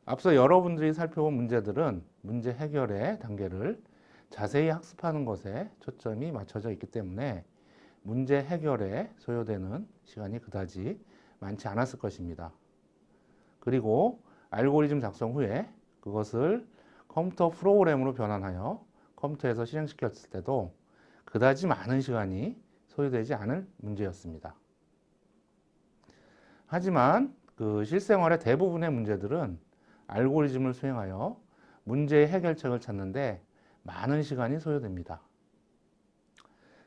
앞서 여러분들이 살펴본 문제들은 문제 해결의 단계를 자세히 학습하는 것에 초점이 맞춰져 있기 때문에 문제 해결에 소요되는 시간이 그다지 많지 않았을 것입니다. 그리고 알고리즘 작성 후에 그것을 컴퓨터 프로그램으로 변환하여 컴퓨터에서 실행시켰을 때도 그다지 많은 시간이 소요되지 않을 문제였습니다. 하지만 그 실생활의 대부분의 문제들은 알고리즘을 수행하여 문제의 해결책을 찾는데 많은 시간이 소요됩니다.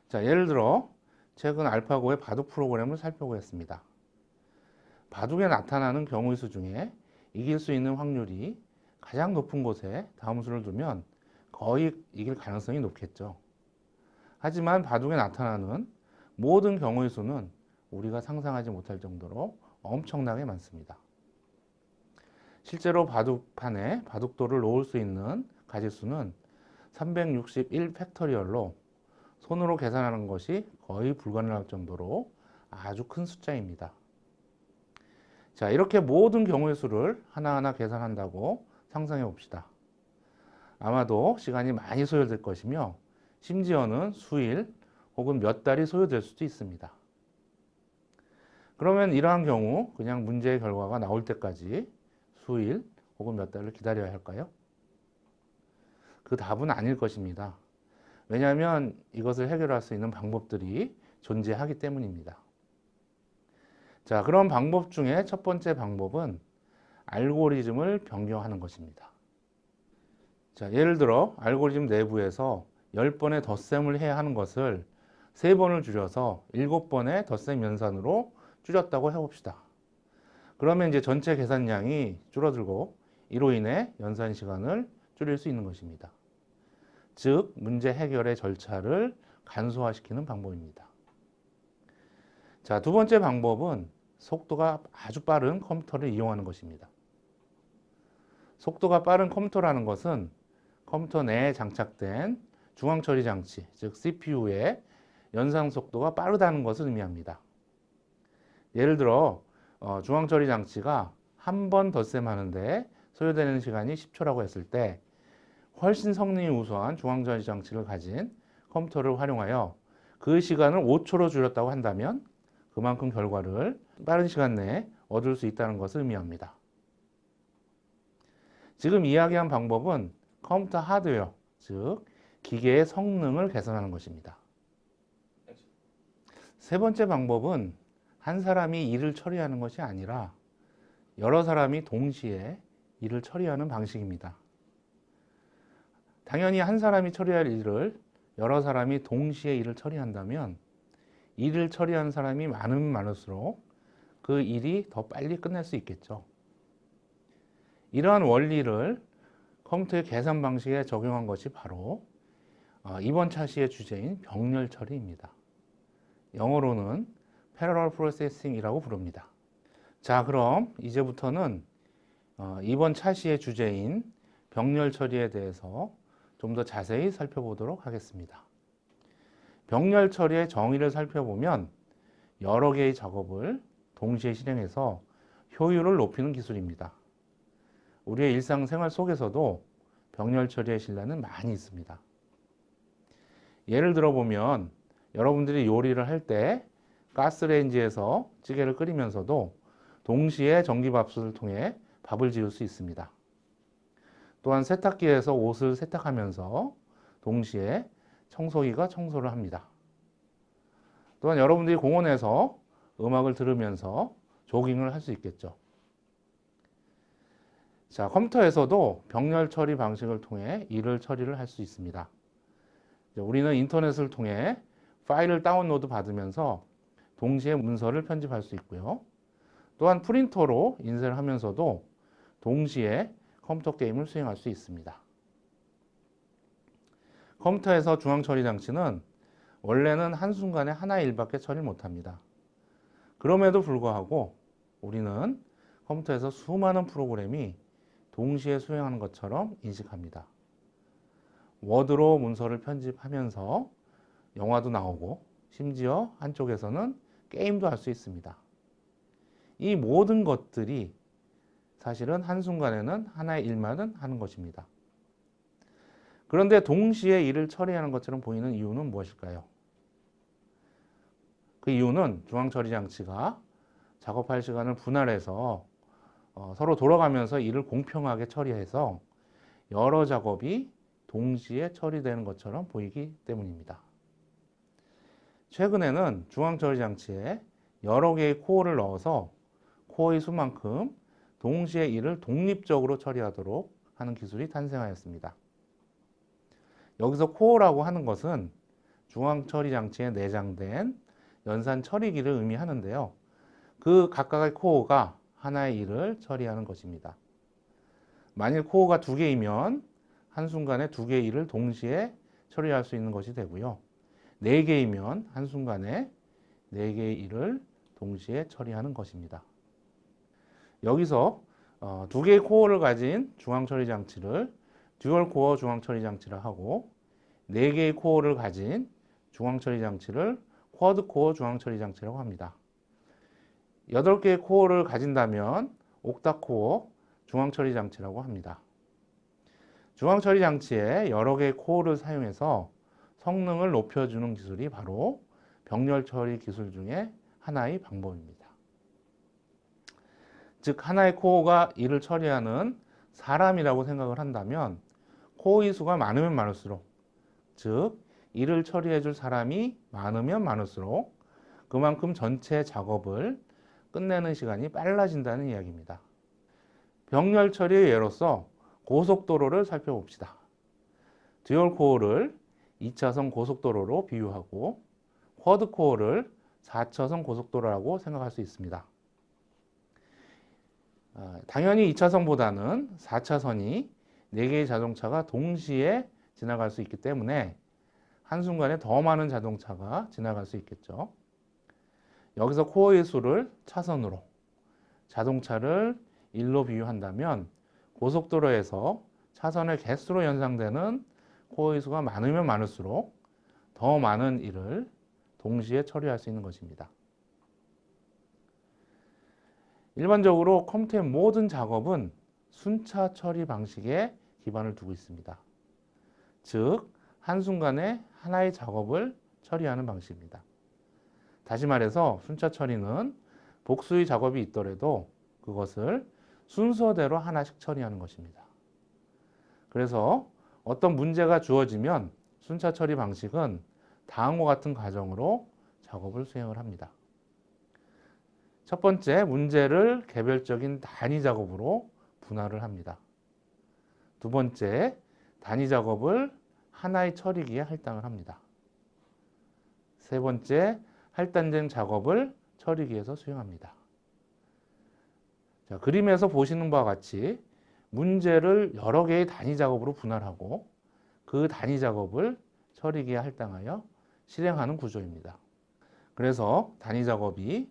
자, 예를 들어 최근 알파고의 바둑 프로그램을 살펴보겠습니다. 바둑에 나타나는 경우의 수 중에 이길 수 있는 확률이 가장 높은 곳에 다음 수를 두면 거의 이길 가능성이 높겠죠. 하지만 바둑에 나타나는 모든 경우의 수는 우리가 상상하지 못할 정도로 엄청나게 많습니다. 실제로 바둑판에 바둑돌을 놓을 수 있는 가짓수는 361 팩토리얼로 손으로 계산하는 것이 거의 불가능할 정도로 아주 큰 숫자입니다. 자, 이렇게 모든 경우의 수를 하나하나 계산한다고 상상해 봅시다. 아마도 시간이 많이 소요될 것이며 심지어는 수일 혹은 몇 달이 소요될 수도 있습니다. 그러면 이러한 경우 그냥 문제의 결과가 나올 때까지 수일 혹은 몇 달을 기다려야 할까요? 그 답은 아닐 것입니다. 왜냐하면 이것을 해결할 수 있는 방법들이 존재하기 때문입니다. 자, 그런 방법 중에 첫 번째 방법은 알고리즘을 변경하는 것입니다. 자, 예를 들어 알고리즘 내부에서 10번의 덧셈을 해야 하는 것을 3번을 줄여서 7번의 덧셈 연산으로 줄였다고 해봅시다. 그러면 이제 전체 계산량이 줄어들고 이로 인해 연산 시간을 줄일 수 있는 것입니다. 즉, 문제 해결의 절차를 간소화시키는 방법입니다. 자, 두 번째 방법은 속도가 아주 빠른 컴퓨터를 이용하는 것입니다. 속도가 빠른 컴퓨터라는 것은 컴퓨터 내에 장착된 중앙처리 장치, 즉 CPU의 연상 속도가 빠르다는 것을 의미합니다. 예를 들어 중앙처리 장치가 한 번 덧셈하는데 소요되는 시간이 10초라고 했을 때 훨씬 성능이 우수한 중앙처리 장치를 가진 컴퓨터를 활용하여 그 시간을 5초로 줄였다고 한다면 그만큼 결과를 빠른 시간 내에 얻을 수 있다는 것을 의미합니다. 지금 이야기한 방법은 컴퓨터 하드웨어, 즉 기계의 성능을 개선하는 것입니다. 세 번째 방법은 한 사람이 일을 처리하는 것이 아니라 여러 사람이 동시에 일을 처리하는 방식입니다. 당연히 한 사람이 처리할 일을 여러 사람이 동시에 일을 처리한다면 일을 처리하는 사람이 많으면 많을수록 그 일이 더 빨리 끝날 수 있겠죠. 이러한 원리를 컴퓨터의 계산 방식에 적용한 것이 바로 이번 차시의 주제인 병렬 처리입니다. 영어로는 Parallel Processing이라고 부릅니다. 자, 그럼 이제부터는 이번 차시의 주제인 병렬 처리에 대해서 좀 더 자세히 살펴보도록 하겠습니다. 병렬 처리의 정의를 살펴보면 여러 개의 작업을 동시에 실행해서 효율을 높이는 기술입니다. 우리의 일상생활 속에서도 병렬 처리의 신뢰는 많이 있습니다. 예를 들어 보면 여러분들이 요리를 할 때 가스레인지에서 찌개를 끓이면서도 동시에 전기밥솥을 통해 밥을 지을 수 있습니다. 또한 세탁기에서 옷을 세탁하면서 동시에 청소기가 청소를 합니다. 또한 여러분들이 공원에서 음악을 들으면서 조깅을 할 수 있겠죠. 자, 컴퓨터에서도 병렬 처리 방식을 통해 일을 처리를 할 수 있습니다. 우리는 인터넷을 통해 파일을 다운로드 받으면서 동시에 문서를 편집할 수 있고요. 또한 프린터로 인쇄를 하면서도 동시에 컴퓨터 게임을 수행할 수 있습니다. 컴퓨터에서 중앙 처리 장치는 원래는 한순간에 하나의 일밖에 처리를 못합니다. 그럼에도 불구하고 우리는 컴퓨터에서 수많은 프로그램이 동시에 수행하는 것처럼 인식합니다. 워드로 문서를 편집하면서 영화도 나오고 심지어 한쪽에서는 게임도 할 수 있습니다. 이 모든 것들이 사실은 한순간에는 하나의 일만은 하는 것입니다. 그런데 동시에 일을 처리하는 것처럼 보이는 이유는 무엇일까요? 그 이유는 중앙처리장치가 작업할 시간을 분할해서 서로 돌아가면서 일을 공평하게 처리해서 여러 작업이 동시에 처리되는 것처럼 보이기 때문입니다. 최근에는 중앙처리장치에 여러 개의 코어를 넣어서 코어의 수만큼 동시에 일을 독립적으로 처리하도록 하는 기술이 탄생하였습니다. 여기서 코어라고 하는 것은 중앙처리장치에 내장된 연산 처리기를 의미하는데요. 그 각각의 코어가 하나의 일을 처리하는 것입니다. 만일 코어가 두 개이면 한순간에 두 개의 일을 동시에 처리할 수 있는 것이 되고요. 네 개이면 한순간에 네 개의 일을 동시에 처리하는 것입니다. 여기서 두 개의 코어를 가진 중앙처리장치를 듀얼 코어 중앙처리장치라 하고 네 개의 코어를 가진 중앙처리장치를 쿼드 코어 중앙처리장치라고 합니다. 8개의 코어를 가진다면 옥타 코어 중앙처리장치라고 합니다. 중앙처리장치에 여러 개의 코어를 사용해서 성능을 높여주는 기술이 바로 병렬 처리 기술 중에 하나의 방법입니다. 즉 하나의 코어가 일을 처리하는 사람이라고 생각을 한다면 코어의 수가 많으면 많을수록, 즉 일을 처리해 줄 사람이 많으면 많을수록 그만큼 전체 작업을 끝내는 시간이 빨라진다는 이야기입니다. 병렬 처리의 예로서 고속도로를 살펴봅시다. 듀얼 코어를 2차선 고속도로로 비유하고 쿼드 코어를 4차선 고속도로라고 생각할 수 있습니다. 당연히 2차선보다는 4차선이 4개의 자동차가 동시에 지나갈 수 있기 때문에 한순간에 더 많은 자동차가 지나갈 수 있겠죠. 여기서 코어의 수를 차선으로, 자동차를 1로 비유한다면 고속도로에서 차선의 개수로 연상되는 코어의 수가 많으면 많을수록 더 많은 일을 동시에 처리할 수 있는 것입니다. 일반적으로 컴퓨터의 모든 작업은 순차 처리 방식에 기반을 두고 있습니다. 즉, 한순간에 하나의 작업을 처리하는 방식입니다. 다시 말해서 순차 처리는 복수의 작업이 있더라도 그것을 순서대로 하나씩 처리하는 것입니다. 그래서 어떤 문제가 주어지면 순차 처리 방식은 다음과 같은 과정으로 작업을 수행을 합니다. 첫 번째, 문제를 개별적인 단위 작업으로 분할을 합니다. 두 번째, 단위 작업을 하나의 처리기에 할당을 합니다. 세 번째, 할당된 작업을 처리기에서 수행합니다. 자, 그림에서 보시는 바와 같이 문제를 여러 개의 단위 작업으로 분할하고 그 단위 작업을 처리기에 할당하여 실행하는 구조입니다. 그래서 단위 작업이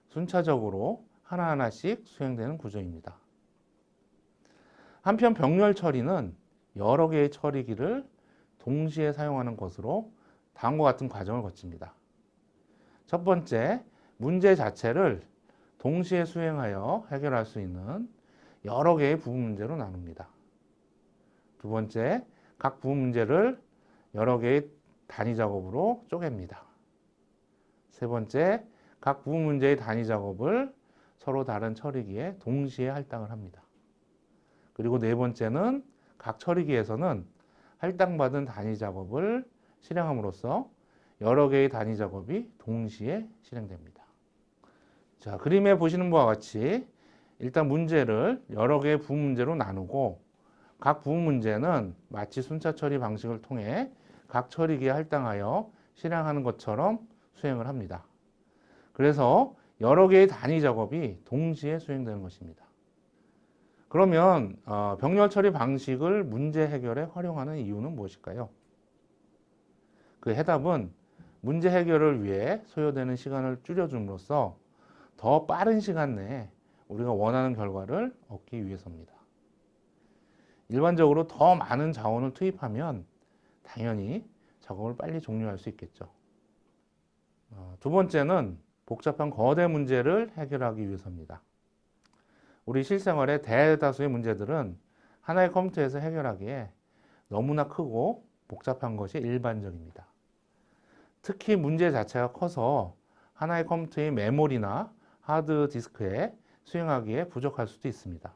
순차적으로 하나하나씩 수행되는 구조입니다. 한편 병렬 처리는 여러 개의 처리기를 동시에 사용하는 것으로 다음과 같은 과정을 거칩니다. 첫 번째, 문제 자체를 동시에 수행하여 해결할 수 있는 여러 개의 부분 문제로 나눕니다. 두 번째, 각 부분 문제를 여러 개의 단위 작업으로 쪼갭니다. 세 번째, 각 부분 문제의 단위 작업을 서로 다른 처리기에 동시에 할당을 합니다. 그리고 네 번째는 각 처리기에서는 할당받은 단위 작업을 실행함으로써 여러 개의 단위 작업이 동시에 실행됩니다. 자, 그림에 보시는 바와 같이 일단 문제를 여러 개의 부분 문제로 나누고 각 부분 문제는 마치 순차 처리 방식을 통해 각 처리기에 할당하여 실행하는 것처럼 수행을 합니다. 그래서 여러 개의 단위 작업이 동시에 수행되는 것입니다. 그러면 병렬 처리 방식을 문제 해결에 활용하는 이유는 무엇일까요? 그 해답은 문제 해결을 위해 소요되는 시간을 줄여줌으로써 더 빠른 시간 내에 우리가 원하는 결과를 얻기 위해서입니다. 일반적으로 더 많은 자원을 투입하면 당연히 작업을 빨리 종료할 수 있겠죠. 두 번째는 복잡한 거대 문제를 해결하기 위해서입니다. 우리 실생활의 대다수의 문제들은 하나의 컴퓨터에서 해결하기에 너무나 크고 복잡한 것이 일반적입니다. 특히 문제 자체가 커서 하나의 컴퓨터의 메모리나 하드디스크에 수행하기에 부족할 수도 있습니다.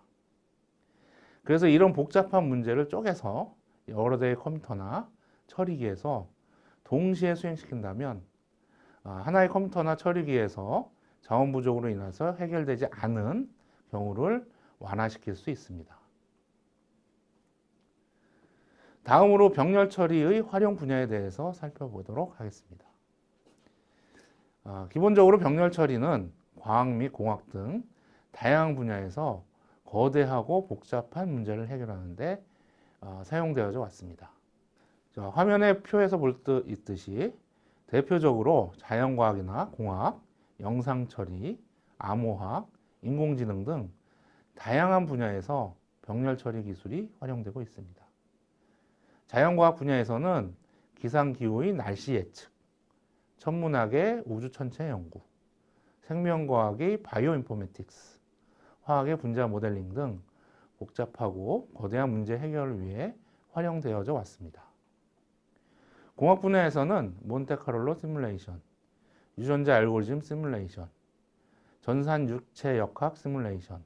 그래서 이런 복잡한 문제를 쪼개서 여러 대의 컴퓨터나 처리기에서 동시에 수행시킨다면 하나의 컴퓨터나 처리기에서 자원 부족으로 인해서 해결되지 않은 경우를 완화시킬 수 있습니다. 다음으로 병렬 처리의 활용 분야에 대해서 살펴보도록 하겠습니다. 기본적으로 병렬 처리는 과학 및 공학 등 다양한 분야에서 거대하고 복잡한 문제를 해결하는 데 사용되어져 왔습니다. 자, 화면에 표에서 볼 듯 있듯이 대표적으로 자연과학이나 공학, 영상처리, 암호학, 인공지능 등 다양한 분야에서 병렬 처리 기술이 활용되고 있습니다. 자연과학 분야에서는 기상기후의 날씨 예측, 천문학의 우주천체 연구, 생명과학의 바이오인포메틱스, 화학의 분자 모델링 등 복잡하고 거대한 문제 해결을 위해 활용되어져 왔습니다. 공학 분야에서는 몬테카를로 시뮬레이션, 유전자 알고리즘 시뮬레이션, 전산 육체 역학 시뮬레이션,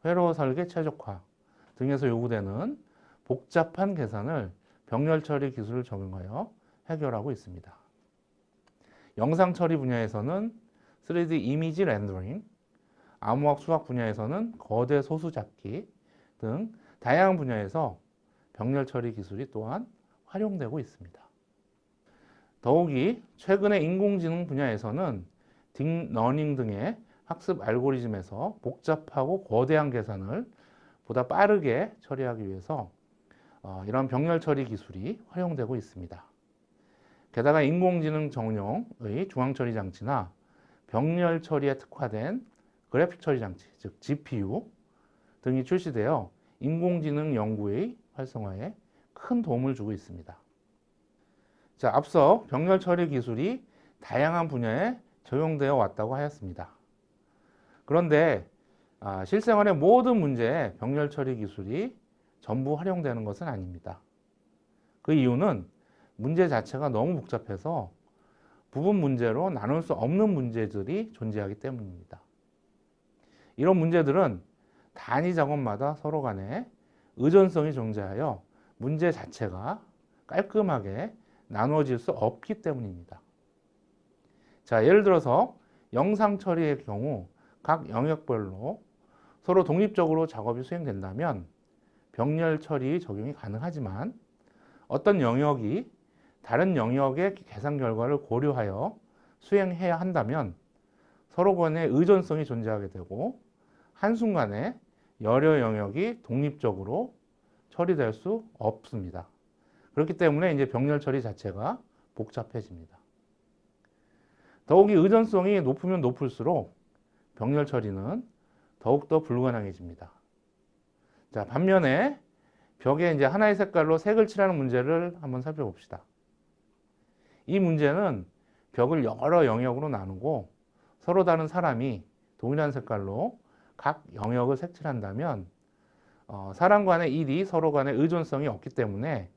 회로 설계 최적화 등에서 요구되는 복잡한 계산을 병렬 처리 기술을 적용하여 해결하고 있습니다. 영상 처리 분야에서는 3D 이미지 렌더링, 암호학 수학 분야에서는 거대 소수 잡기 등 다양한 분야에서 병렬 처리 기술이 또한 활용되고 있습니다. 더욱이 최근에 인공지능 분야에서는 딥러닝 등의 학습 알고리즘에서 복잡하고 거대한 계산을 보다 빠르게 처리하기 위해서 이런 병렬 처리 기술이 활용되고 있습니다. 게다가 인공지능 전용의 중앙 처리 장치나 병렬 처리에 특화된 그래픽 처리 장치, 즉 GPU 등이 출시되어 인공지능 연구의 활성화에 큰 도움을 주고 있습니다. 자, 앞서 병렬 처리 기술이 다양한 분야에 적용되어 왔다고 하였습니다. 그런데 실생활의 모든 문제에 병렬 처리 기술이 전부 활용되는 것은 아닙니다. 그 이유는 문제 자체가 너무 복잡해서 부분 문제로 나눌 수 없는 문제들이 존재하기 때문입니다. 이런 문제들은 단위 작업마다 서로 간에 의존성이 존재하여 문제 자체가 깔끔하게 나누어질 수 없기 때문입니다. 자, 예를 들어서 영상 처리의 경우 각 영역별로 서로 독립적으로 작업이 수행된다면 병렬 처리 적용이 가능하지만 어떤 영역이 다른 영역의 계산 결과를 고려하여 수행해야 한다면 서로 간의 의존성이 존재하게 되고 한순간에 여러 영역이 독립적으로 처리될 수 없습니다. 그렇기 때문에 이제 병렬 처리 자체가 복잡해집니다. 더욱이 의존성이 높으면 높을수록 병렬 처리는 더욱더 불가능해집니다. 자, 반면에 벽에 이제 하나의 색깔로 색을 칠하는 문제를 한번 살펴봅시다. 이 문제는 벽을 여러 영역으로 나누고 서로 다른 사람이 동일한 색깔로 각 영역을 색칠한다면 사람 간의 일이 서로 간의 의존성이 없기 때문에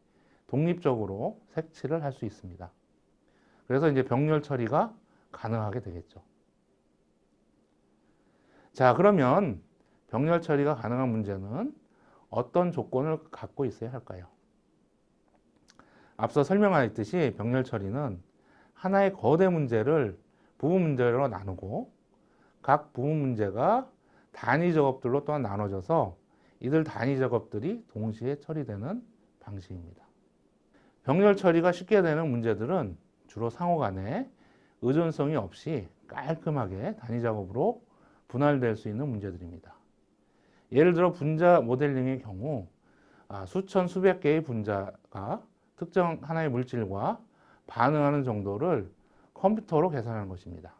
독립적으로 색칠을 할 수 있습니다. 그래서 이제 병렬 처리가 가능하게 되겠죠. 자, 그러면 병렬 처리가 가능한 문제는 어떤 조건을 갖고 있어야 할까요? 앞서 설명하였듯이 병렬 처리는 하나의 거대 문제를 부분 문제로 나누고 각 부분 문제가 단위 작업들로 또한 나눠져서 이들 단위 작업들이 동시에 처리되는 방식입니다. 병렬 처리가 쉽게 되는 문제들은 주로 상호 간에 의존성이 없이 깔끔하게 단위 작업으로 분할될 수 있는 문제들입니다. 예를 들어 분자 모델링의 경우 수천 수백 개의 분자가 특정 하나의 물질과 반응하는 정도를 컴퓨터로 계산하는 것입니다.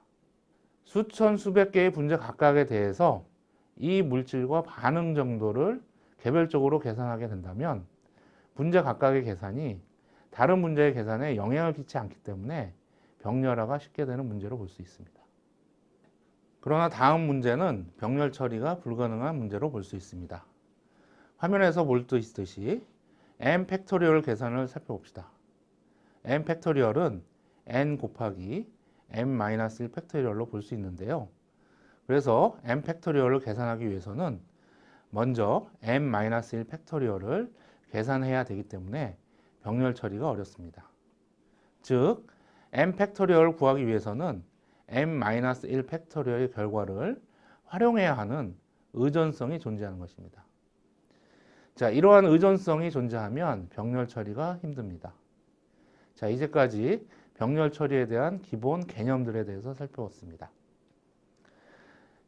수천 수백 개의 분자 각각에 대해서 이 물질과 반응 정도를 개별적으로 계산하게 된다면 분자 각각의 계산이 다른 분자의 계산에 영향을 끼치지 않기 때문에 병렬화가 쉽게 되는 문제로 볼 수 있습니다. 그러나 다음 문제는 병렬 처리가 불가능한 문제로 볼 수 있습니다. 화면에서 볼 수 있듯이 n 팩토리얼 계산을 살펴봅시다. n 팩토리얼은 n 곱하기 n-1 팩토리얼로 볼 수 있는데요. 그래서 n 팩토리얼을 계산하기 위해서는 먼저 n-1 팩토리얼을 계산해야 되기 때문에 병렬 처리가 어렵습니다. 즉, n 팩토리얼을 구하기 위해서는 n-1 팩토리얼의 결과를 활용해야 하는 의존성이 존재하는 것입니다. 자, 이러한 의존성이 존재하면 병렬 처리가 힘듭니다. 자, 이제까지 병렬 처리에 대한 기본 개념들에 대해서 살펴봤습니다.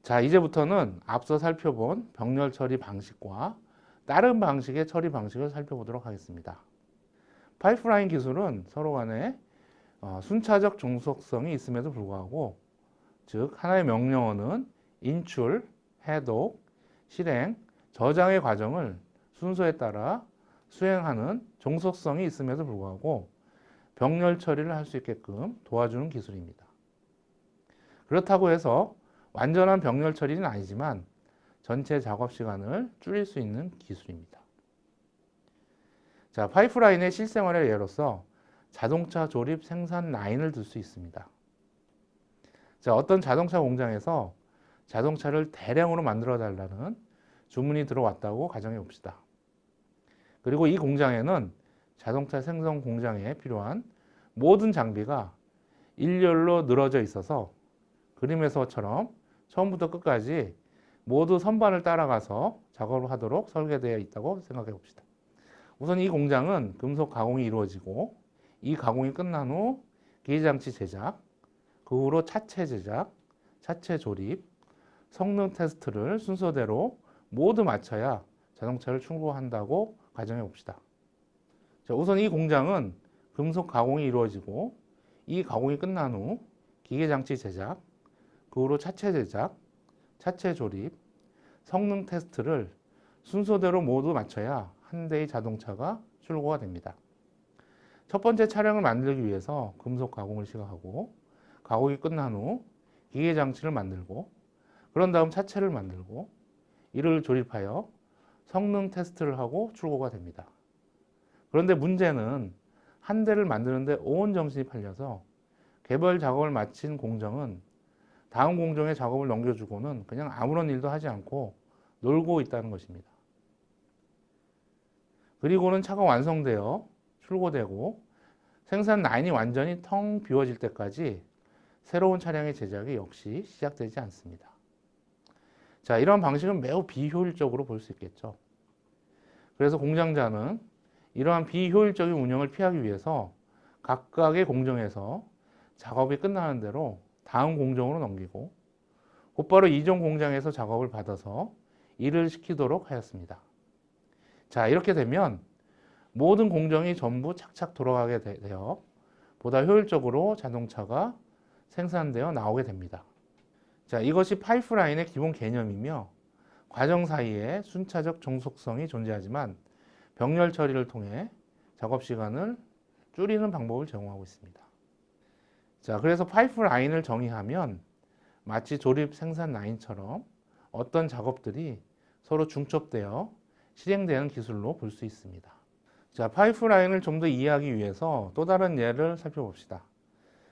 자, 이제부터는 앞서 살펴본 병렬 처리 방식과 다른 방식의 처리 방식을 살펴보도록 하겠습니다. 파이프라인 기술은 서로 간에 순차적 종속성이 있음에도 불구하고, 즉 하나의 명령어는 인출, 해독, 실행, 저장의 과정을 순서에 따라 수행하는 종속성이 있음에도 불구하고 병렬 처리를 할 수 있게끔 도와주는 기술입니다. 그렇다고 해서 완전한 병렬 처리는 아니지만 전체 작업 시간을 줄일 수 있는 기술입니다. 자, 파이프라인의 실생활의 예로서 자동차 조립 생산 라인을 들 수 있습니다. 자, 어떤 자동차 공장에서 자동차를 대량으로 만들어 달라는 주문이 들어왔다고 가정해 봅시다. 그리고 이 공장에는 자동차 생성 공장에 필요한 모든 장비가 일렬로 늘어져 있어서 그림에서처럼 처음부터 끝까지 모두 선반을 따라가서 작업을 하도록 설계되어 있다고 생각해 봅시다. 우선 이 공장은 금속 가공이 이루어지고, 이 가공이 끝난 후 기계장치 제작, 그 후로 차체 제작, 차체 조립, 성능 테스트를 순서대로 모두 마쳐야 자동차를 출고한다고 가정해 봅시다. 자, 우선 이 공장은 금속 가공이 이루어지고, 이 가공이 끝난 후 기계장치 제작, 그 후로 차체 제작, 차체 조립, 성능 테스트를 순서대로 모두 마쳐야 한 대의 자동차가 출고가 됩니다. 첫 번째 차량을 만들기 위해서 금속 가공을 시작하고, 가공이 끝난 후 기계장치를 만들고, 그런 다음 차체를 만들고, 이를 조립하여 성능 테스트를 하고 출고가 됩니다. 그런데 문제는 한 대를 만드는데 온 정신이 팔려서 개발 작업을 마친 공정은 다음 공정에 작업을 넘겨주고는 그냥 아무런 일도 하지 않고 놀고 있다는 것입니다. 그리고는 차가 완성되어 출고되고 생산 라인이 완전히 텅 비워질 때까지 새로운 차량의 제작이 역시 시작되지 않습니다. 자, 이런 방식은 매우 비효율적으로 볼 수 있겠죠. 그래서 공장장은 이러한 비효율적인 운영을 피하기 위해서 각각의 공정에서 작업이 끝나는 대로 다음 공정으로 넘기고, 곧바로 이전 공장에서 작업을 받아서 일을 시키도록 하였습니다. 자, 이렇게 되면 모든 공정이 전부 착착 돌아가게 되어 보다 효율적으로 자동차가 생산되어 나오게 됩니다. 자, 이것이 파이프라인의 기본 개념이며, 과정 사이에 순차적 종속성이 존재하지만 병렬 처리를 통해 작업 시간을 줄이는 방법을 제공하고 있습니다. 자, 그래서 파이프라인을 정의하면 마치 조립 생산 라인처럼 어떤 작업들이 서로 중첩되어 실행되는 기술로 볼 수 있습니다. 자, 파이프라인을 좀 더 이해하기 위해서 또 다른 예를 살펴봅시다.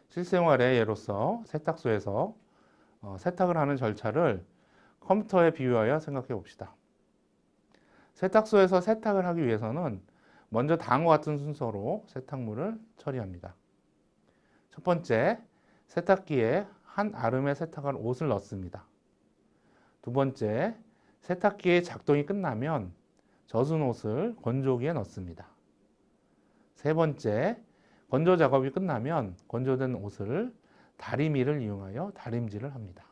실생활의 예로서 세탁소에서 세탁을 하는 절차를 컴퓨터에 비유하여 생각해 봅시다. 세탁소에서 세탁을 하기 위해서는 먼저 다음과 같은 순서로 세탁물을 처리합니다. 첫 번째, 세탁기에 한 아름에 세탁할 옷을 넣습니다. 두 번째, 세탁기의 작동이 끝나면 젖은 옷을 건조기에 넣습니다. 세 번째, 건조 작업이 끝나면 건조된 옷을 다리미를 이용하여 다림질을 합니다.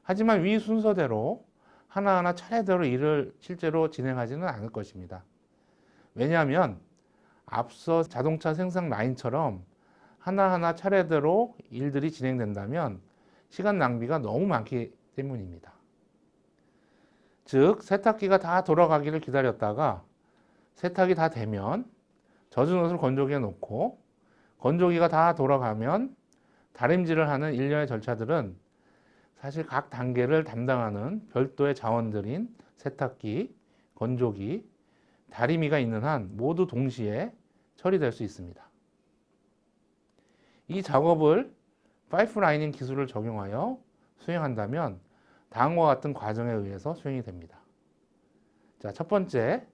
하지만 위 순서대로 하나하나 차례대로 일을 실제로 진행하지는 않을 것입니다. 왜냐하면 앞서 자동차 생산 라인처럼 하나하나 차례대로 일들이 진행된다면 시간 낭비가 너무 많기 때문입니다. 즉, 세탁기가 다 돌아가기를 기다렸다가 세탁이 다 되면 젖은 옷을 건조기에 놓고, 건조기가 다 돌아가면 다림질을 하는 일련의 절차들은 사실 각 단계를 담당하는 별도의 자원들인 세탁기, 건조기, 다리미가 있는 한 모두 동시에 처리될 수 있습니다. 이 작업을 파이프라이닝 기술을 적용하여 수행한다면 다음과 같은 과정에 의해서 수행이 됩니다. 자, 첫 번째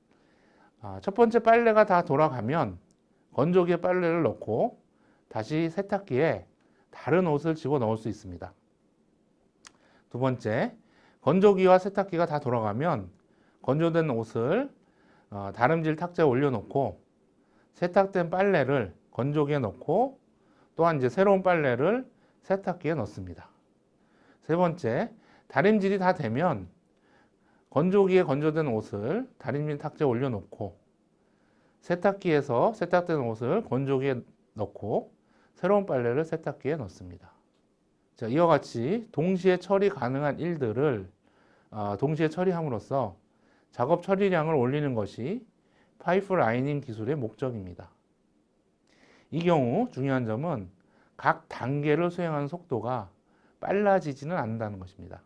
빨래가 다 돌아가면 건조기에 빨래를 넣고 다시 세탁기에 다른 옷을 집어넣을 수 있습니다. 두 번째, 건조기와 세탁기가 다 돌아가면 건조된 옷을 다림질 탁자에 올려놓고 세탁된 빨래를 건조기에 넣고 또한 이제 새로운 빨래를 세탁기에 넣습니다. 세 번째, 다림질이 다 되면 건조기에 건조된 옷을 다림질 탁자에 올려놓고 세탁기에서 세탁된 옷을 건조기에 넣고 새로운 빨래를 세탁기에 넣습니다. 자, 이와 같이 동시에 처리 가능한 일들을 동시에 처리함으로써 작업 처리량을 올리는 것이 파이프라이닝 기술의 목적입니다. 이 경우 중요한 점은 각 단계를 수행하는 속도가 빨라지지는 않는다는 것입니다.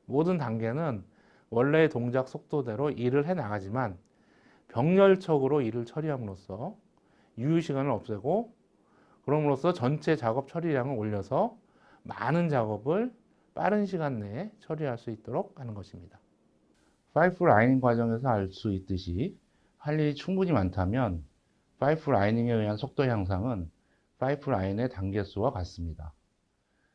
모든 단계는 원래의 동작 속도대로 일을 해 나가지만 병렬적으로 일을 처리함으로써 유효시간을 없애고 그럼으로써 전체 작업 처리량을 올려서 많은 작업을 빠른 시간 내에 처리할 수 있도록 하는 것입니다. 파이프라이닝 과정에서 알 수 있듯이 할 일이 충분히 많다면 파이프라이닝에 의한 속도 향상은 파이프라인의 단계 수와 같습니다.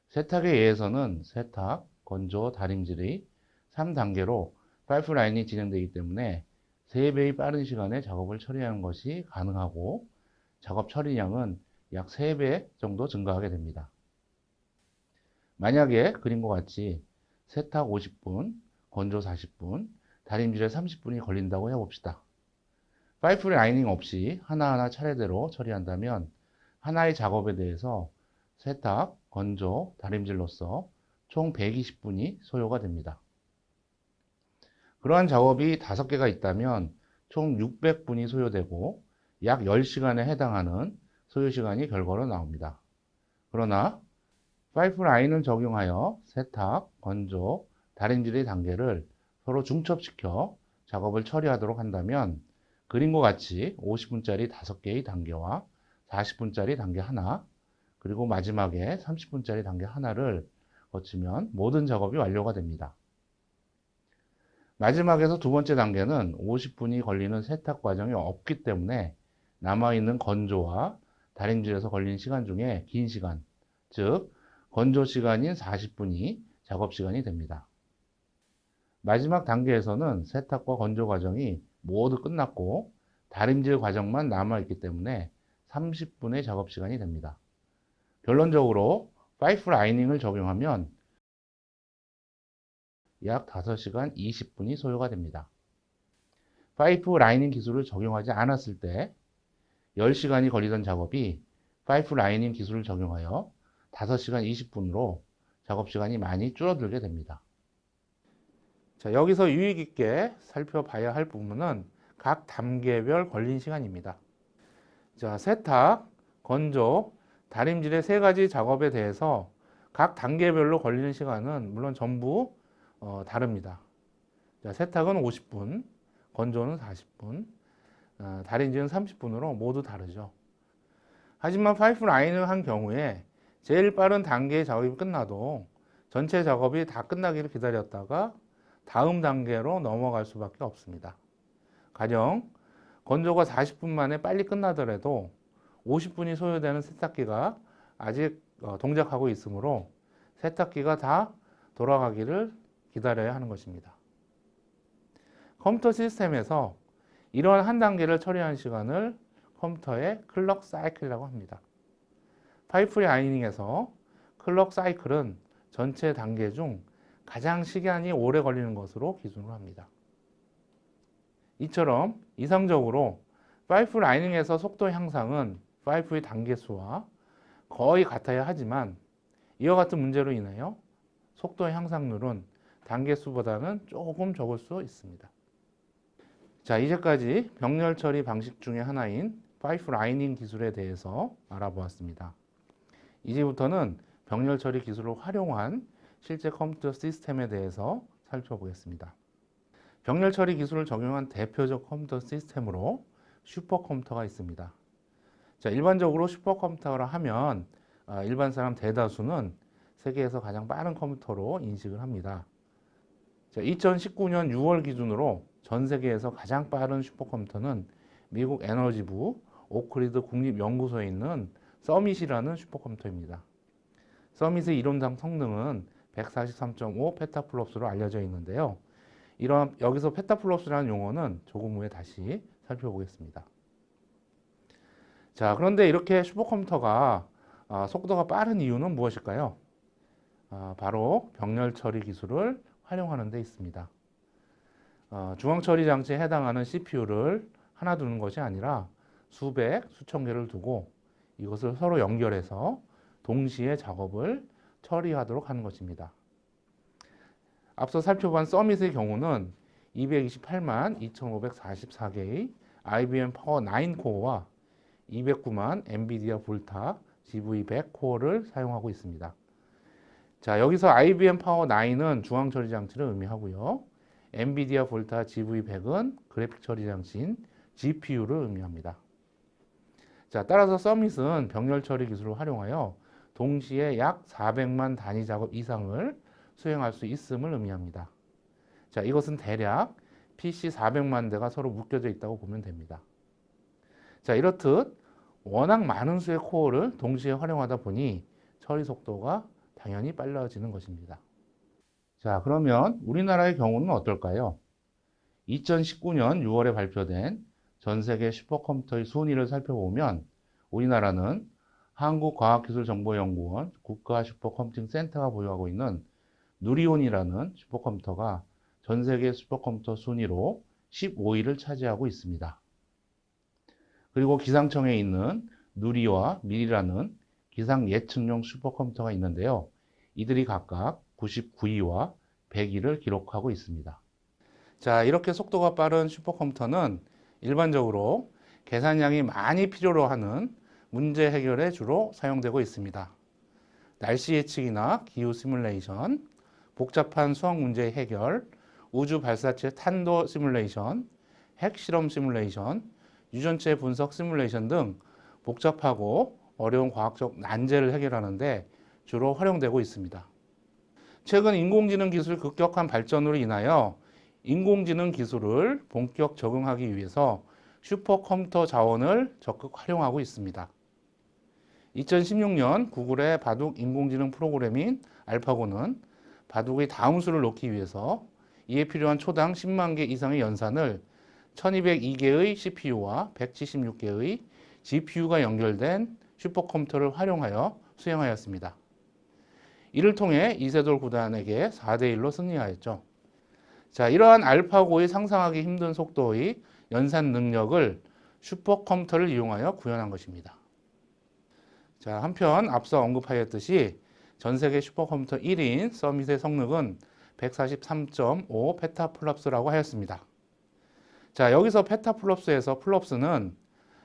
세탁에 의해서는 세탁, 건조, 다림질이 3단계로 파이프라인이 진행되기 때문에 3배의 빠른 시간에 작업을 처리하는 것이 가능하고 작업 처리량은 약 3배 정도 증가하게 됩니다. 만약에 그림과 같이 세탁 50분, 건조 40분, 다림질에 30분이 걸린다고 해봅시다. 파이프라이닝 없이 하나하나 차례대로 처리한다면 하나의 작업에 대해서 세탁, 건조, 다림질로서 총 120분이 소요가 됩니다. 그러한 작업이 5개가 있다면 총 600분이 소요되고 약 10시간에 해당하는 소요시간이 결과로 나옵니다. 그러나 파이프라인을 적용하여 세탁, 건조, 다림질의 단계를 서로 중첩시켜 작업을 처리하도록 한다면 그림과 같이 50분짜리 5개의 단계와 40분짜리 단계 하나, 그리고 마지막에 30분짜리 단계 하나를 거치면 모든 작업이 완료가 됩니다. 마지막에서 두 번째 단계는 50분이 걸리는 세탁 과정이 없기 때문에 남아있는 건조와 다림질에서 걸린 시간 중에 긴 시간, 즉 건조 시간인 40분이 작업 시간이 됩니다. 마지막 단계에서는 세탁과 건조 과정이 모두 끝났고 다림질 과정만 남아있기 때문에 30분의 작업 시간이 됩니다. 결론적으로 파이프라이닝을 적용하면 약 5시간 20분이 소요가 됩니다. 파이프라이닝 기술을 적용하지 않았을 때 10시간이 걸리던 작업이 파이프라이닝 기술을 적용하여 5시간 20분으로 작업시간이 많이 줄어들게 됩니다. 자, 여기서 유의 깊게 살펴봐야 할 부분은 각 단계별 걸린 시간입니다. 자, 세탁, 건조, 다림질의 3가지 작업에 대해서 각 단계별로 걸리는 시간은 물론 전부 다릅니다. 자, 세탁은 50분, 건조는 40분, 다림질은 30분으로 모두 다르죠. 하지만 파이프라인을 한 경우에 제일 빠른 단계의 작업이 끝나도 전체 작업이 다 끝나기를 기다렸다가 다음 단계로 넘어갈 수밖에 없습니다. 가령 건조가 40분 만에 빨리 끝나더라도 50분이 소요되는 세탁기가 아직 동작하고 있으므로 세탁기가 다 돌아가기를 기다려야 하는 것입니다. 컴퓨터 시스템에서 이러한 한 단계를 처리하는 시간을 컴퓨터의 클럭 사이클이라고 합니다. 파이프라이닝에서 클럭 사이클은 전체 단계 중 가장 시간이 오래 걸리는 것으로 기준을 합니다. 이처럼 이상적으로 파이프라이닝에서 속도 향상은 파이프의 단계 수와 거의 같아야 하지만 이와 같은 문제로 인하여 속도 향상률은 단계 수보다는 조금 적을 수 있습니다. 자, 이제까지 병렬 처리 방식 중에 하나인 파이프라이닝 기술에 대해서 알아보았습니다. 이제부터는 병렬 처리 기술을 활용한 실제 컴퓨터 시스템에 대해서 살펴보겠습니다. 병렬 처리 기술을 적용한 대표적 컴퓨터 시스템으로 슈퍼컴퓨터가 있습니다. 자, 일반적으로 슈퍼컴퓨터라 하면 일반 사람 대다수는 세계에서 가장 빠른 컴퓨터로 인식을 합니다. 자, 2019년 6월 기준으로 전 세계에서 가장 빠른 슈퍼컴퓨터는 미국 에너지부 오크리드 국립연구소에 있는 서밋이라는 슈퍼컴퓨터입니다. 서밋의 이론상 성능은 143.5 페타플롭스로 알려져 있는데요. 여기서 페타플롭스라는 용어는 조금 후에 다시 살펴보겠습니다. 자, 그런데 이렇게 슈퍼컴퓨터가 속도가 빠른 이유는 무엇일까요? 바로 병렬 처리 기술을 활용하는 데 있습니다. 중앙 처리 장치에 해당하는 CPU를 하나 두는 것이 아니라 수백, 수천 개를 두고 이것을 서로 연결해서 동시에 작업을 처리하도록 하는 것입니다. 앞서 살펴본 서밋의 경우는 228만 2544개의 IBM 파워 9 코어와 209만 엔비디아 볼타 GV100 코어를 사용하고 있습니다. 자, 여기서 IBM 파워 9은 중앙 처리 장치를 의미하고요. 엔비디아 볼타 GV100은 그래픽 처리 장치인 GPU를 의미합니다. 자, 따라서 서밋은 병렬 처리 기술을 활용하여 동시에 약 400만 단위 작업 이상을 수행할 수 있음을 의미합니다. 자, 이것은 대략 PC 400만 대가 서로 묶여져 있다고 보면 됩니다. 자, 이렇듯 워낙 많은 수의 코어를 동시에 활용하다 보니 처리 속도가 당연히 빨라지는 것입니다. 자, 그러면 우리나라의 경우는 어떨까요? 2019년 6월에 발표된 전 세계 슈퍼컴퓨터의 순위를 살펴보면 우리나라는 한국과학기술정보연구원 국가슈퍼컴퓨팅센터가 보유하고 있는 누리온이라는 슈퍼컴퓨터가 전 세계 슈퍼컴퓨터 순위로 15위를 차지하고 있습니다. 그리고 기상청에 있는 누리와 밀이라는 기상 예측용 슈퍼컴퓨터가 있는데요. 이들이 각각 99위와 100위를 기록하고 있습니다. 자, 이렇게 속도가 빠른 슈퍼컴퓨터는 일반적으로 계산량이 많이 필요로 하는 문제 해결에 주로 사용되고 있습니다. 날씨 예측이나 기후 시뮬레이션, 복잡한 수학 문제 해결, 우주 발사체 탄도 시뮬레이션, 핵실험 시뮬레이션, 유전체 분석 시뮬레이션 등 복잡하고 어려운 과학적 난제를 해결하는데 주로 활용되고 있습니다. 최근 인공지능 기술 급격한 발전으로 인하여 인공지능 기술을 본격 적용하기 위해서 슈퍼컴퓨터 자원을 적극 활용하고 있습니다. 2016년 구글의 바둑 인공지능 프로그램인 알파고는 바둑의 다음 수를 놓기 위해서 이에 필요한 초당 10만 개 이상의 연산을 1202개의 CPU와 176개의 GPU가 연결된 슈퍼컴퓨터를 활용하여 수행하였습니다. 이를 통해 이세돌 구단에게 4대1로 승리하였죠. 자, 이러한 알파고의 상상하기 힘든 속도의 연산 능력을 슈퍼컴퓨터를 이용하여 구현한 것입니다. 자, 한편 앞서 언급하였듯이 전 세계 슈퍼컴퓨터 1위인 서밋의 성능은 143.5 페타플롭스라고 하였습니다. 자, 여기서 페타플롭스에서 플롭스는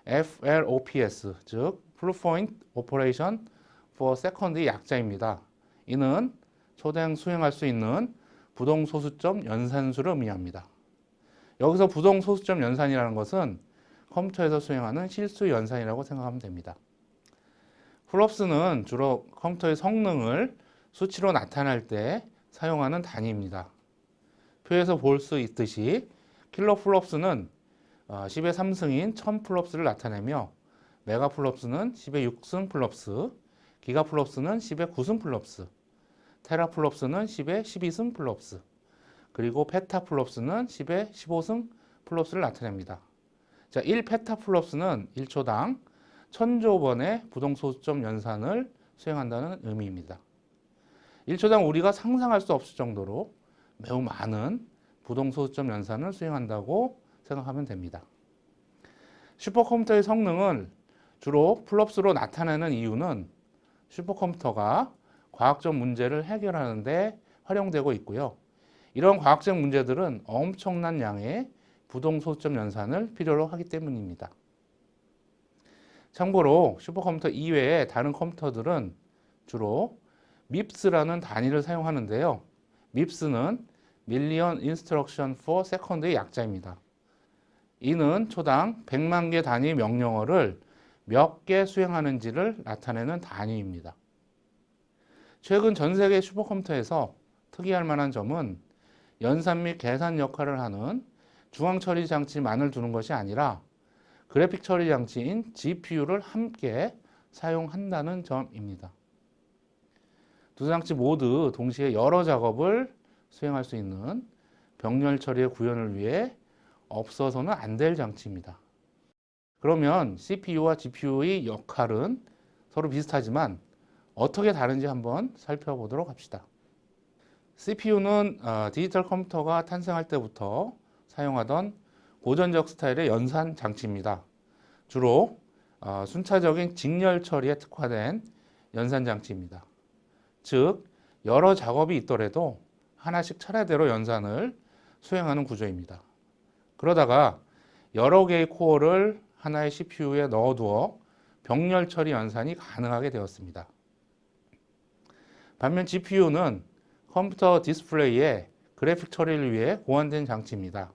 FLOPS, 즉 Fluent Operation for Second의 약자입니다. 이는 초당 수행할 수 있는 부동소수점 연산수를 의미합니다. 여기서 부동소수점 연산이라는 것은 컴퓨터에서 수행하는 실수 연산이라고 생각하면 됩니다. 플롭스는 주로 컴퓨터의 성능을 수치로 나타낼 때 사용하는 단위입니다. 표에서 볼 수 있듯이 킬로플롭스는 10의 3승인 1000플롭스를 나타내며 메가플롭스는 10의 6승 플롭스, 기가플롭스는 10의 9승 플롭스, 테라플롭스는 10의 12승 플롭스, 그리고 페타플롭스는 10의 15승 플롭스를 나타냅니다. 자, 1페타플롭스는 1초당 1000조 번의 부동소수점 연산을 수행한다는 의미입니다. 1초당 우리가 상상할 수 없을 정도로 매우 많은 부동소수점 연산을 수행한다고 생각하면 됩니다. 슈퍼컴퓨터의 성능을 주로 플롭스로 나타내는 이유는 슈퍼컴퓨터가 과학적 문제를 해결하는 데 활용되고 있고요. 이런 과학적 문제들은 엄청난 양의 부동소수점 연산을 필요로 하기 때문입니다. 참고로 슈퍼컴퓨터 이외의 다른 컴퓨터들은 주로 MIPS라는 단위를 사용하는데요. MIPS는 Million Instruction per Second의 약자입니다. 이는 초당 100만 개 단위 명령어를 몇 개 수행하는지를 나타내는 단위입니다. 최근 전 세계 슈퍼컴퓨터에서 특이할 만한 점은 연산 및 계산 역할을 하는 중앙 처리 장치만을 두는 것이 아니라 그래픽 처리 장치인 GPU를 함께 사용한다는 점입니다. 두 장치 모두 동시에 여러 작업을 수행할 수 있는 병렬 처리의 구현을 위해 없어서는 안 될 장치입니다. 그러면 CPU와 GPU의 역할은 서로 비슷하지만 어떻게 다른지 한번 살펴보도록 합시다. CPU는 디지털 컴퓨터가 탄생할 때부터 사용하던 고전적 스타일의 연산 장치입니다. 주로 순차적인 직렬 처리에 특화된 연산 장치입니다. 즉, 여러 작업이 있더라도 하나씩 차례대로 연산을 수행하는 구조입니다. 그러다가 여러 개의 코어를 하나의 CPU에 넣어두어 병렬 처리 연산이 가능하게 되었습니다. 반면 GPU는 컴퓨터 디스플레이에 그래픽 처리를 위해 고안된 장치입니다.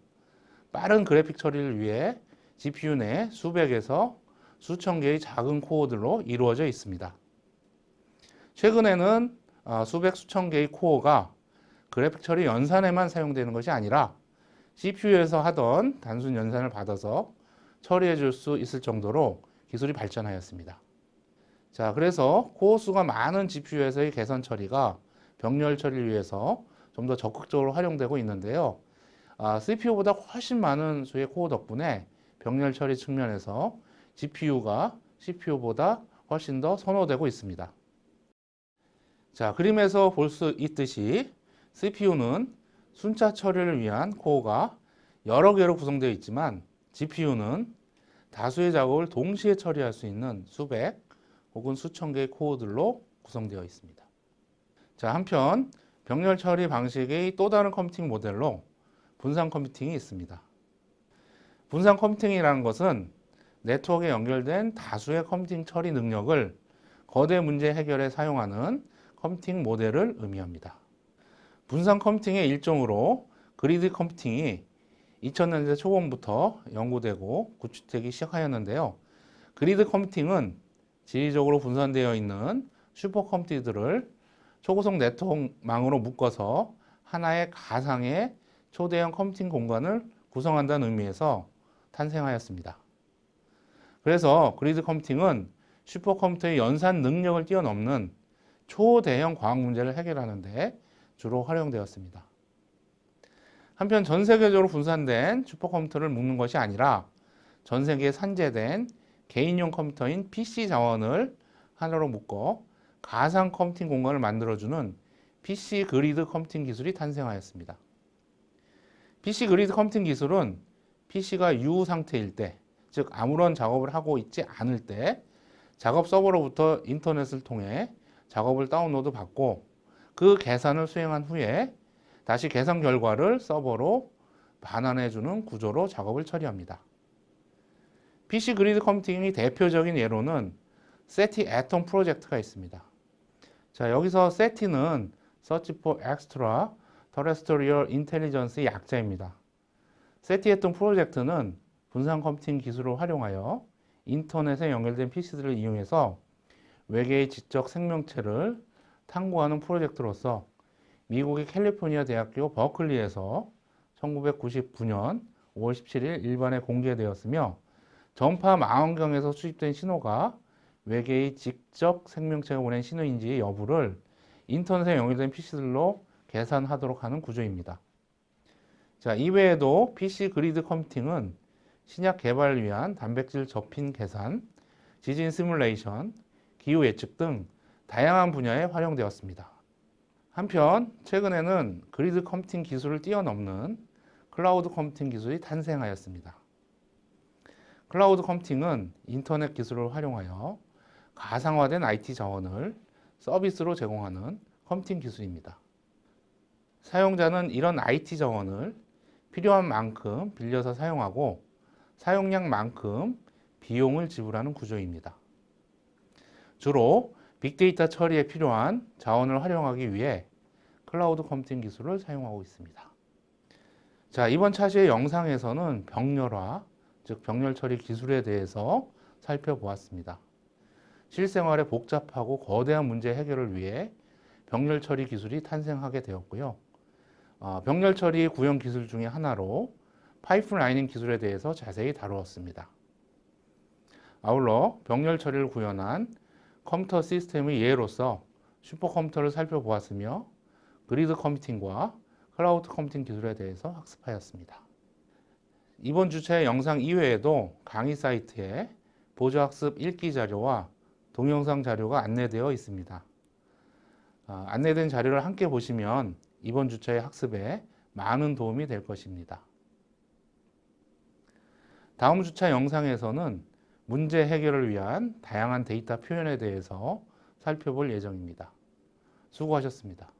빠른 그래픽 처리를 위해 GPU 내 수백에서 수천 개의 작은 코어들로 이루어져 있습니다. 최근에는 수백 수천 개의 코어가 그래픽 처리 연산에만 사용되는 것이 아니라 CPU에서 하던 단순 연산을 받아서 처리해 줄 수 있을 정도로 기술이 발전하였습니다. 자, 그래서 코어 수가 많은 GPU에서의 개선 처리가 병렬 처리를 위해서 좀 더 적극적으로 활용되고 있는데요. CPU보다 훨씬 많은 수의 코어 덕분에 병렬 처리 측면에서 GPU가 CPU보다 훨씬 더 선호되고 있습니다. 자, 그림에서 볼 수 있듯이 CPU는 순차 처리를 위한 코어가 여러 개로 구성되어 있지만 GPU는 다수의 작업을 동시에 처리할 수 있는 수백 혹은 수천 개의 코어들로 구성되어 있습니다. 자, 한편 병렬 처리 방식의 또 다른 컴퓨팅 모델로 분산 컴퓨팅이 있습니다. 분산 컴퓨팅이라는 것은 네트워크에 연결된 다수의 컴퓨팅 처리 능력을 거대 문제 해결에 사용하는 컴퓨팅 모델을 의미합니다. 분산 컴퓨팅의 일종으로 그리드 컴퓨팅이 2000년대 초반부터 연구되고 구축되기 시작하였는데요. 그리드 컴퓨팅은 지리적으로 분산되어 있는 슈퍼컴퓨터들을 초고속 네트워크망으로 묶어서 하나의 가상의 초대형 컴퓨팅 공간을 구성한다는 의미에서 탄생하였습니다. 그래서 그리드 컴퓨팅은 슈퍼컴퓨터의 연산 능력을 뛰어넘는 초대형 과학 문제를 해결하는 데 주로 활용되었습니다. 한편 전 세계적으로 분산된 슈퍼컴퓨터를 묶는 것이 아니라 전 세계에 산재된 개인용 컴퓨터인 PC 자원을 하나로 묶어 가상 컴퓨팅 공간을 만들어주는 PC 그리드 컴퓨팅 기술이 탄생하였습니다. PC 그리드 컴퓨팅 기술은 PC가 유 상태일 때, 즉 아무런 작업을 하고 있지 않을 때 작업 서버로부터 인터넷을 통해 작업을 다운로드 받고 그 계산을 수행한 후에 다시 계산 결과를 서버로 반환해주는 구조로 작업을 처리합니다. PC 그리드 컴퓨팅의 대표적인 예로는 세티 애톰 프로젝트가 있습니다. 자, 여기서 세티는 Search for Extra Terrestrial Intelligence의 약자입니다. 세티 애톰 프로젝트는 분산 컴퓨팅 기술을 활용하여 인터넷에 연결된 PC들을 이용해서 외계의 지적 생명체를 탐구하는 프로젝트로서 미국의 캘리포니아 대학교 버클리에서 1999년 5월 17일 일반에 공개되었으며 전파 망원경에서 수집된 신호가 외계의 지적 생명체가 보낸 신호인지의 여부를 인터넷에 연결된 PC들로 계산하도록 하는 구조입니다. 자, 이외에도 PC 그리드 컴퓨팅은 신약 개발을 위한 단백질 접힌 계산, 지진 시뮬레이션, 기후 예측 등 다양한 분야에 활용되었습니다. 한편 최근에는 그리드 컴퓨팅 기술을 뛰어넘는 클라우드 컴퓨팅 기술이 탄생하였습니다. 클라우드 컴퓨팅은 인터넷 기술을 활용하여 가상화된 IT 자원을 서비스로 제공하는 컴퓨팅 기술입니다. 사용자는 이런 IT 자원을 필요한 만큼 빌려서 사용하고 사용량만큼 비용을 지불하는 구조입니다. 주로 빅데이터 처리에 필요한 자원을 활용하기 위해 클라우드 컴퓨팅 기술을 사용하고 있습니다. 자, 이번 차시의 영상에서는 병렬화, 즉 병렬 처리 기술에 대해서 살펴보았습니다. 실생활의 복잡하고 거대한 문제 해결을 위해 병렬 처리 기술이 탄생하게 되었고요. 병렬 처리 구현 기술 중에 하나로 파이프라이닝 기술에 대해서 자세히 다루었습니다. 아울러 병렬 처리를 구현한 컴퓨터 시스템의 예로서 슈퍼컴퓨터를 살펴보았으며 그리드 컴퓨팅과 클라우드 컴퓨팅 기술에 대해서 학습하였습니다. 이번 주차의 영상 이외에도 강의 사이트에 보조학습 읽기 자료와 동영상 자료가 안내되어 있습니다. 안내된 자료를 함께 보시면 이번 주차의 학습에 많은 도움이 될 것입니다. 다음 주차 영상에서는 문제 해결을 위한 다양한 데이터 표현에 대해서 살펴볼 예정입니다. 수고하셨습니다.